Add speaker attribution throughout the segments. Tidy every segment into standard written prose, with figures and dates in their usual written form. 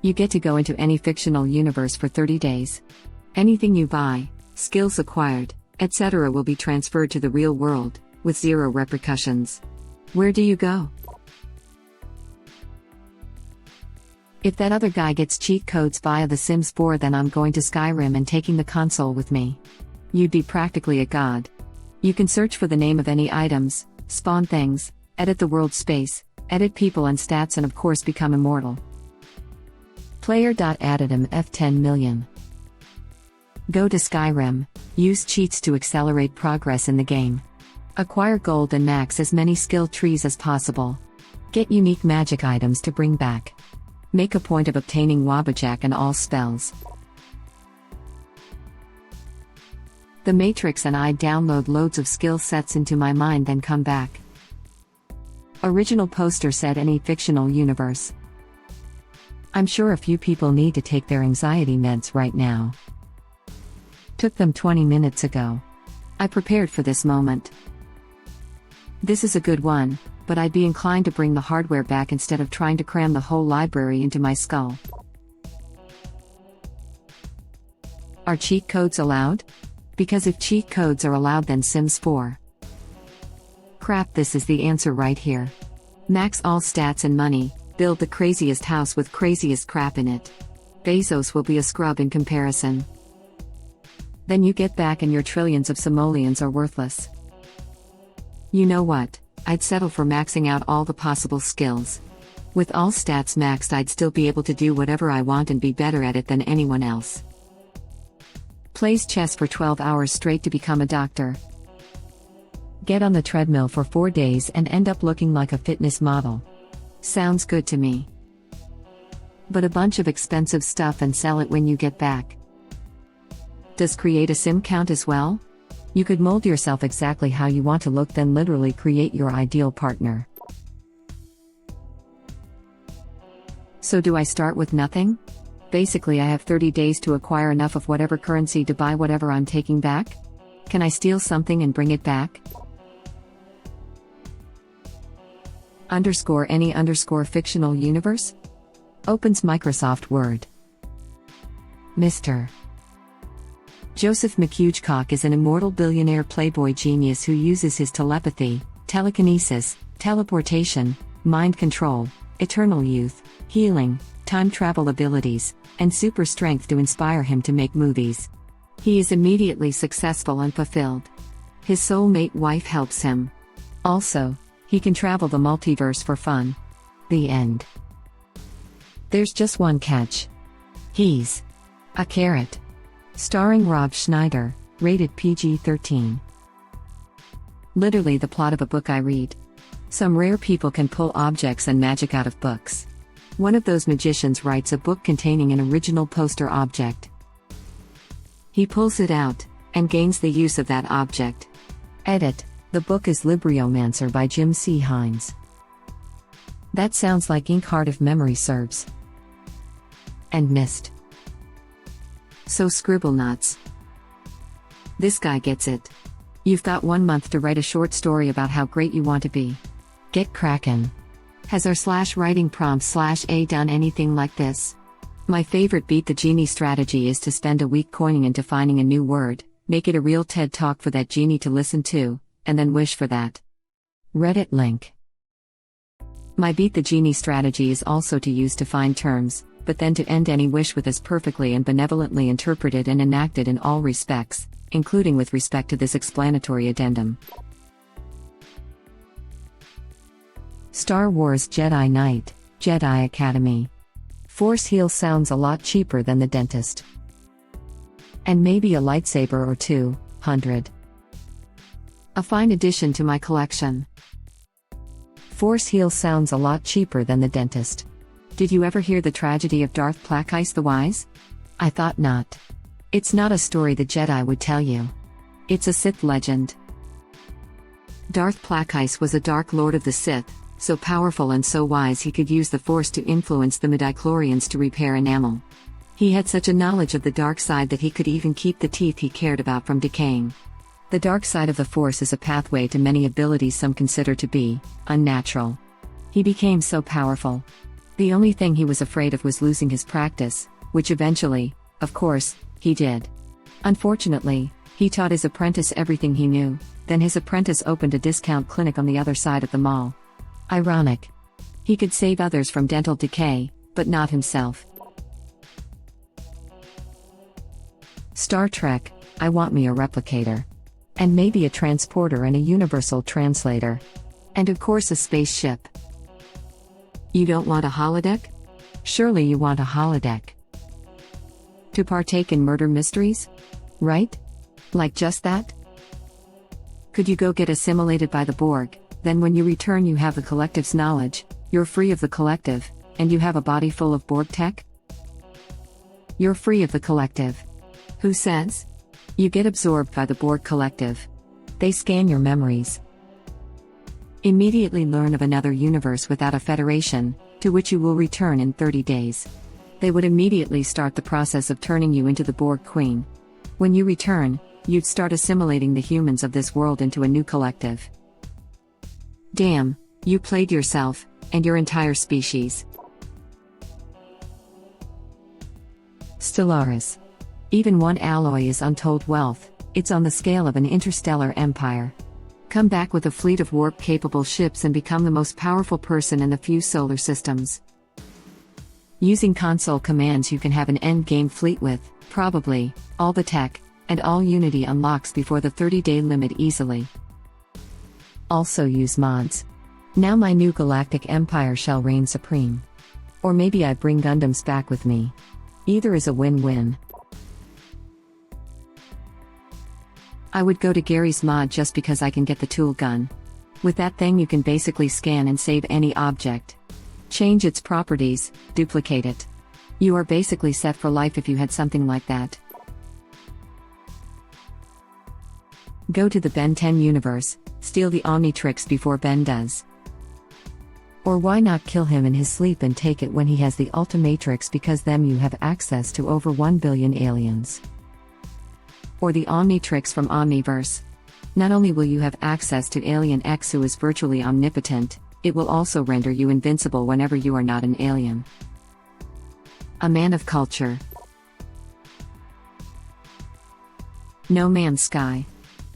Speaker 1: You get to go into any fictional universe for 30 days. Anything you buy, skills acquired, etc. will be transferred to the real world, with zero repercussions. Where do you go? If that other guy gets cheat codes via The Sims 4, then I'm going to Skyrim and taking the console with me. You'd be practically a god. You can search for the name of any items, spawn things, edit the world space, edit people and stats, and of course become immortal. Player.addendum F10 million. Go to Skyrim, use cheats to accelerate progress in the game. Acquire gold and max as many skill trees as possible. Get unique magic items to bring back. Make a point of obtaining Wabajack and all spells. The Matrix and I download loads of skill sets into my mind, then come back. Original poster said any fictional universe. I'm sure a few people need to take their anxiety meds right now. Took them 20 minutes ago. I prepared for this moment. This is a good one, but I'd be inclined to bring the hardware back instead of trying to cram the whole library into my skull. Are cheat codes allowed? Because if cheat codes are allowed, then Sims 4. Crap, this is the answer right here. Max all stats and money, build the craziest house with craziest crap in it. Bezos will be a scrub in comparison. Then you get back and your trillions of simoleons are worthless. You know what? I'd settle for maxing out all the possible skills. With all stats maxed, I'd still be able to do whatever I want and be better at it than anyone else. Plays chess for 12 hours straight to become a doctor. Get on the treadmill for 4 days and end up looking like a fitness model. Sounds good to me. But a bunch of expensive stuff and sell it when you get back. Does create a sim count as well? You could mold yourself exactly how you want to look, then literally create your ideal partner. So do I start with nothing? Basically, I have 30 days to acquire enough of whatever currency to buy whatever I'm taking back? Can I steal something and bring it back? _any_ fictional universe? Opens Microsoft Word. Mr. Joseph McHugecock is an immortal billionaire playboy genius who uses his telepathy, telekinesis, teleportation, mind control, eternal youth, healing, time travel abilities, and super strength to inspire him to make movies. He is immediately successful and fulfilled. His soulmate wife helps him. Also, he can travel the multiverse for fun. The end. There's just one catch. He's a carrot. Starring Rob Schneider, rated PG-13. Literally the plot of a book I read. Some rare people can pull objects and magic out of books. One of those magicians writes a book containing an original poster object. He pulls it out, and gains the use of that object. Edit: the book is Libriomancer by Jim C. Hines. That sounds like Ink Heart if memory serves. And missed. So scribble nuts. This guy gets it. You've got 1 month to write a short story about how great you want to be. Get crackin'. Has our /writing prompt/a done anything like this? My favorite beat the genie strategy is to spend a week coining and defining a new word, make it a real TED talk for that genie to listen to, and then wish for that. Reddit link. My beat the genie strategy is also to use defined terms, but then to end any wish with as perfectly and benevolently interpreted and enacted in all respects, including with respect to this explanatory addendum. Star Wars Jedi Knight, Jedi Academy. Force heal sounds a lot cheaper than the dentist. And maybe a lightsaber or 200. A fine addition to my collection. Force heal sounds a lot cheaper than the dentist. Did you ever hear the tragedy of Darth Plagueis the Wise? I thought not. It's not a story the Jedi would tell you. It's a Sith legend. Darth Plagueis was a Dark Lord of the Sith, so powerful and so wise he could use the Force to influence the midichlorians to repair enamel. He had such a knowledge of the dark side that he could even keep the teeth he cared about from decaying. The dark side of the Force is a pathway to many abilities some consider to be unnatural. He became so powerful. The only thing he was afraid of was losing his practice, which eventually, of course, he did. Unfortunately, he taught his apprentice everything he knew, then his apprentice opened a discount clinic on the other side of the mall. Ironic. He could save others from dental decay, but not himself. Star Trek, I want me a replicator. And maybe a transporter and a universal translator. And of course a spaceship. You don't want a holodeck? Surely you want a holodeck. To partake in murder mysteries? Right? Like just that? Could you go get assimilated by the Borg, then when you return you have the collective's knowledge, you're free of the collective, and you have a body full of Borg tech? You're free of the collective. Who says? You get absorbed by the Borg collective. They scan your memories. Immediately learn of another universe without a federation, to which you will return in 30 days. They would immediately start the process of turning you into the Borg Queen. When you return, you'd start assimilating the humans of this world into a new collective. Damn, you played yourself, and your entire species. Stellaris. Even one alloy is untold wealth, it's on the scale of an interstellar empire. Come back with a fleet of warp-capable ships and become the most powerful person in the few solar systems. Using console commands you can have an endgame fleet with, probably, all the tech, and all Unity unlocks before the 30-day limit easily. Also use mods. Now my new galactic empire shall reign supreme. Or maybe I bring Gundams back with me. Either is a win-win. I would go to Gary's mod just because I can get the tool gun. With that thing you can basically scan and save any object. Change its properties, duplicate it. You are basically set for life if you had something like that. Go to the Ben 10 universe, steal the Omnitrix before Ben does. Or why not kill him in his sleep and take it when he has the Ultimatrix, because then you have access to over 1 billion aliens. Or the Omnitrix from Omniverse. Not only will you have access to Alien X who is virtually omnipotent, it will also render you invincible whenever you are not an alien. A man of culture. No Man's Sky.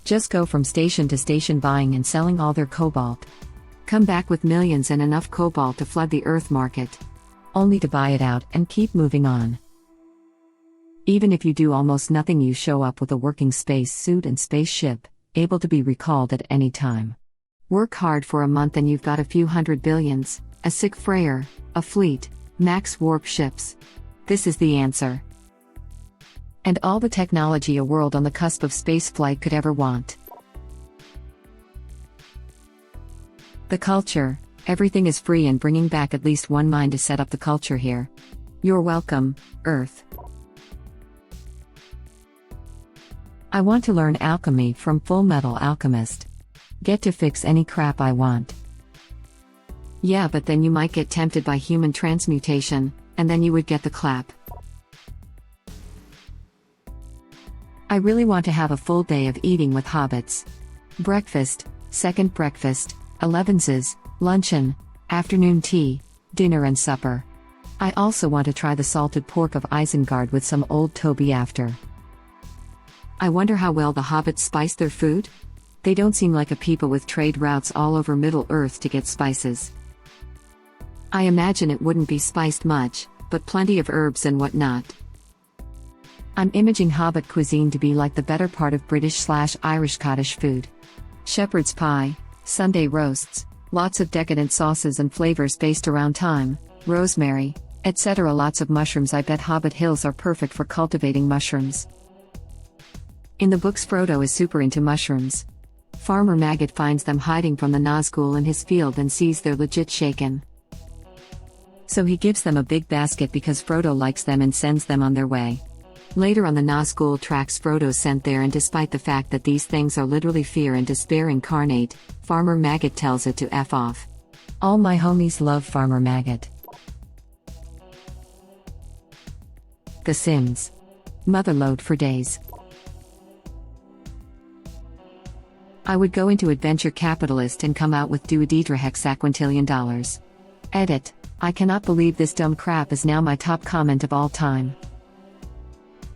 Speaker 1: Just go from station to station buying and selling all their cobalt. Come back with millions and enough cobalt to flood the Earth market. Only to buy it out and keep moving on. Even if you do almost nothing, you show up with a working space suit and spaceship, able to be recalled at any time. Work hard for a month and you've got a few hundred billions, a sick freyer, a fleet, max warp ships. This is the answer. And all the technology a world on the cusp of spaceflight could ever want. The culture, everything is free, and bringing back at least one mind to set up the culture here. You're welcome, Earth. I want to learn alchemy from Full Metal Alchemist. Get to fix any crap I want. Yeah, but then you might get tempted by human transmutation, and then you would get the clap. I really want to have a full day of eating with hobbits. Breakfast, second breakfast, 11s, luncheon, afternoon tea, dinner and supper. I also want to try the salted pork of Isengard with some old Toby after. I wonder how well the hobbits spice their food? They don't seem like a people with trade routes all over Middle-earth to get spices. I imagine it wouldn't be spiced much, but plenty of herbs and whatnot. I'm imaging hobbit cuisine to be like the better part of British/Irish cottage food. Shepherd's pie, Sunday roasts, lots of decadent sauces and flavors based around thyme, rosemary, etc. Lots of mushrooms. I bet Hobbit Hills are perfect for cultivating mushrooms. In the books, Frodo is super into mushrooms. Farmer Maggot finds them hiding from the Nazgul in his field and sees they're legit shaken. So he gives them a big basket because Frodo likes them and sends them on their way. Later on, the Nazgul tracks Frodo sent there, and despite the fact that these things are literally fear and despair incarnate, Farmer Maggot tells it to F off. All my homies love Farmer Maggot. The Sims. Motherload for days. I would go into adventure capitalist and come out with $2 hexaquintillion. Edit. I cannot believe this dumb crap is now my top comment of all time.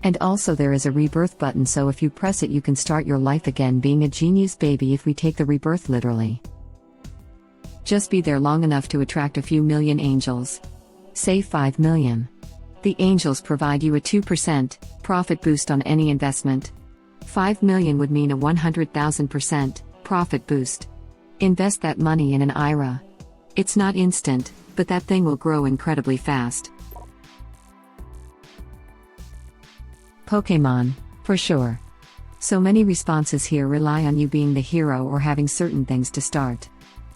Speaker 1: And also there is a rebirth button, so if you press it you can start your life again being a genius baby if we take the rebirth literally. Just be there long enough to attract a few million angels. Say 5 million. The angels provide you a 2% profit boost on any investment. 5 million would mean a 100,000% profit boost. Invest that money in an IRA. It's not instant, but that thing will grow incredibly fast. Pokémon, for sure. So many responses here rely on you being the hero or having certain things to start.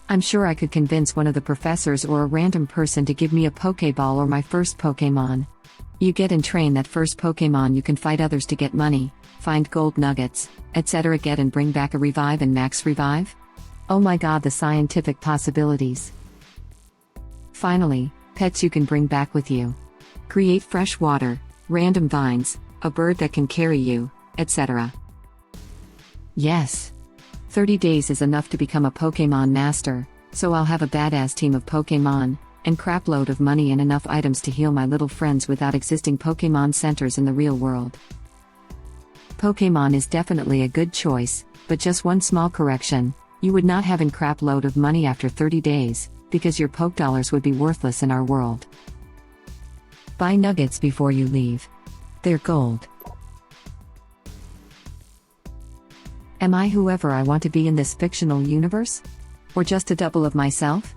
Speaker 1: I'm sure I could convince one of the professors or a random person to give me a Pokéball or my first Pokémon. You get and train that first Pokémon, you can fight others to get money, find gold nuggets, etc. Get and bring back a revive and max revive? Oh my god, the scientific possibilities. Finally, pets you can bring back with you. Create fresh water, random vines, a bird that can carry you, etc. Yes. 30 days is enough to become a Pokémon master, so I'll have a badass team of Pokémon, and crapload of money and enough items to heal my little friends without existing Pokémon centers in the real world. Pokémon is definitely a good choice, but just one small correction, you would not have a crapload of money after 30 days, because your Poke dollars would be worthless in our world. Buy nuggets before you leave. They're gold. Am I whoever I want to be in this fictional universe? Or just a double of myself?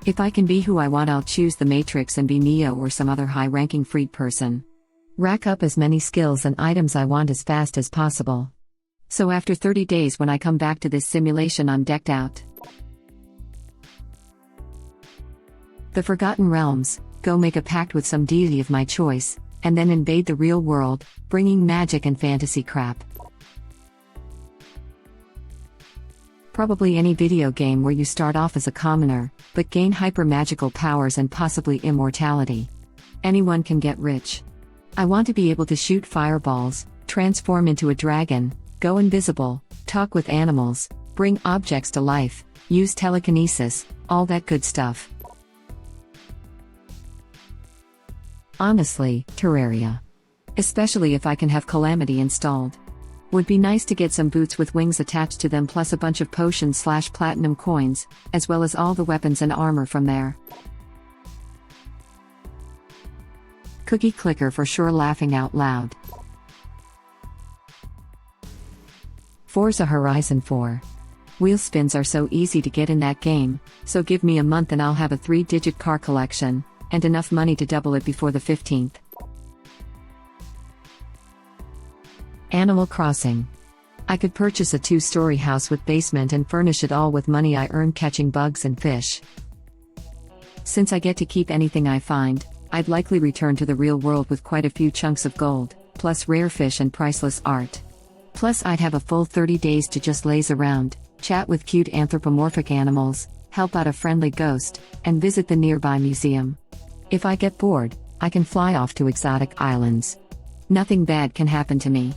Speaker 1: If I can be who I want, I'll choose the Matrix and be Neo or some other high-ranking freed person. Rack up as many skills and items I want as fast as possible. So after 30 days when I come back to this simulation, I'm decked out. The Forgotten Realms, go make a pact with some deity of my choice, and then invade the real world, bringing magic and fantasy crap. Probably any video game where you start off as a commoner, but gain hyper-magical powers and possibly immortality. Anyone can get rich. I want to be able to shoot fireballs, transform into a dragon, go invisible, talk with animals, bring objects to life, use telekinesis, all that good stuff. Honestly, Terraria. Especially if I can have Calamity installed. Would be nice to get some boots with wings attached to them plus a bunch of potions/platinum coins, as well as all the weapons and armor from there. Cookie clicker for sure, laughing out loud. Forza Horizon 4. Wheel spins are so easy to get in that game, so give me a month and I'll have a 3-digit car collection, and enough money to double it before the 15th. Animal Crossing. I could purchase a 2-story house with basement and furnish it all with money I earn catching bugs and fish. Since I get to keep anything I find, I'd likely return to the real world with quite a few chunks of gold, plus rare fish and priceless art. Plus I'd have a full 30 days to just laze around, chat with cute anthropomorphic animals, help out a friendly ghost, and visit the nearby museum. If I get bored, I can fly off to exotic islands. Nothing bad can happen to me.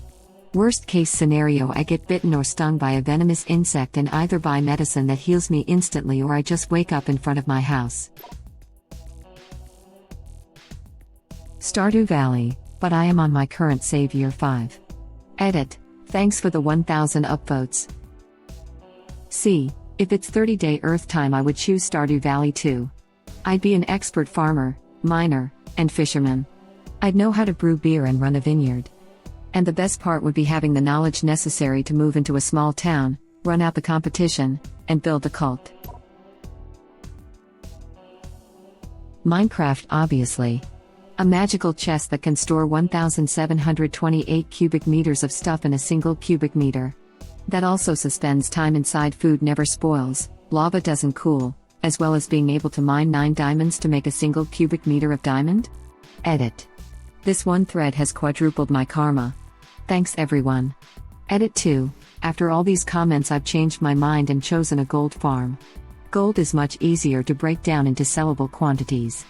Speaker 1: Worst case scenario, I get bitten or stung by a venomous insect and either buy medicine that heals me instantly or I just wake up in front of my house. Stardew Valley, but I am on my current save year 5. Edit. Thanks for the 1000 upvotes. See, if it's 30-day Earth time, I would choose Stardew Valley too. I'd be an expert farmer, miner, and fisherman. I'd know how to brew beer and run a vineyard. And the best part would be having the knowledge necessary to move into a small town, run out the competition, and build a cult. Minecraft, obviously. A magical chest that can store 1,728 cubic meters of stuff in a single cubic meter. That also suspends time inside, food never spoils, lava doesn't cool, as well as being able to mine 9 diamonds to make a single cubic meter of diamond? Edit. This one thread has quadrupled my karma. Thanks everyone. Edit 2. After all these comments, I've changed my mind and chosen a gold farm. Gold is much easier to break down into sellable quantities.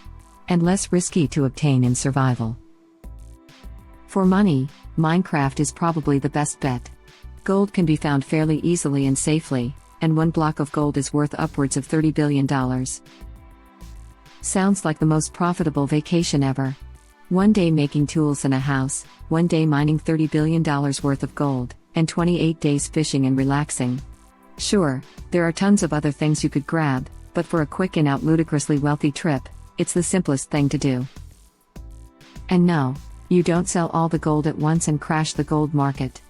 Speaker 1: And less risky to obtain in survival. For money, Minecraft is probably the best bet. Gold can be found fairly easily and safely, and one block of gold is worth upwards of $30 billion. Sounds like the most profitable vacation ever. One day making tools in a house, one day mining $30 billion worth of gold, and 28 days fishing and relaxing. Sure, there are tons of other things you could grab, but for a quick and out ludicrously wealthy trip, it's the simplest thing to do. And no, you don't sell all the gold at once and crash the gold market.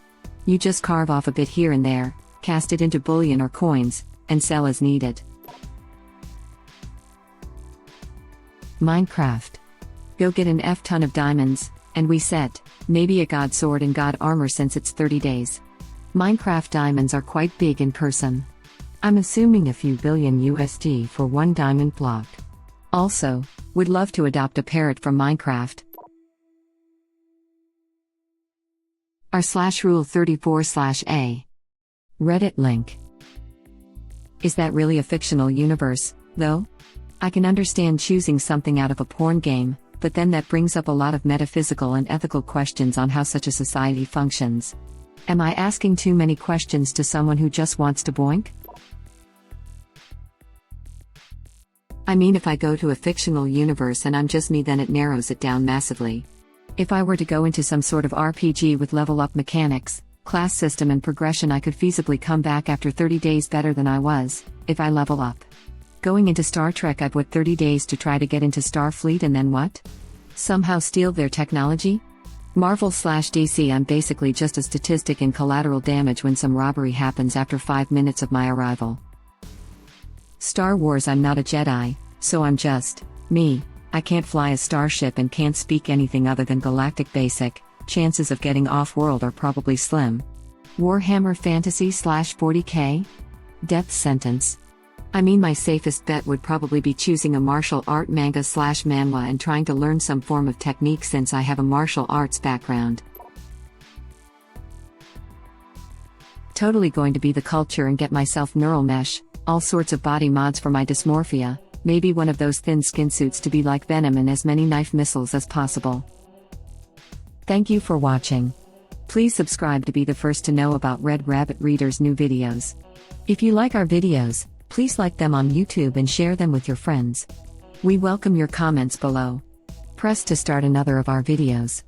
Speaker 1: You just carve off a bit here and there, cast it into bullion or coins, and sell as needed. Minecraft. Go get an F-ton of diamonds, and we set, maybe a god sword and god armor since it's 30 days. Minecraft diamonds are quite big in person. I'm assuming a few billion USD for one diamond block. Also, would love to adopt a parrot from Minecraft. r/rule34/a. Reddit link. Is that really a fictional universe, though? I can understand choosing something out of a porn game, but then that brings up a lot of metaphysical and ethical questions on how such a society functions. Am I asking too many questions to someone who just wants to boink? I mean, if I go to a fictional universe and I'm just me, then it narrows it down massively. If I were to go into some sort of RPG with level-up mechanics, class system and progression, I could feasibly come back after 30 days better than I was, if I level up. Going into Star Trek, I've 30 days to try to get into Starfleet, and then what? Somehow steal their technology? Marvel/DC, I'm basically just a statistic in collateral damage when some robbery happens after 5 minutes of my arrival. Star Wars, I'm not a Jedi, so I'm just me. I can't fly a starship and can't speak anything other than galactic basic. Chances of getting off-world are probably slim. Warhammer Fantasy/40k? Death sentence. I mean, my safest bet would probably be choosing a martial art manga/manhwa and trying to learn some form of technique since I have a martial arts background. Totally going to be the culture and get myself neural mesh, all sorts of body mods for my dysmorphia, maybe one of those thin skin suits to be like Venom and as many knife missiles as possible. Thank you for watching. Please subscribe to be the first to know about Red Rabbit Reader's new videos. If you like our videos, please like them on YouTube and share them with your friends. We welcome your comments below. Press to start another of our videos.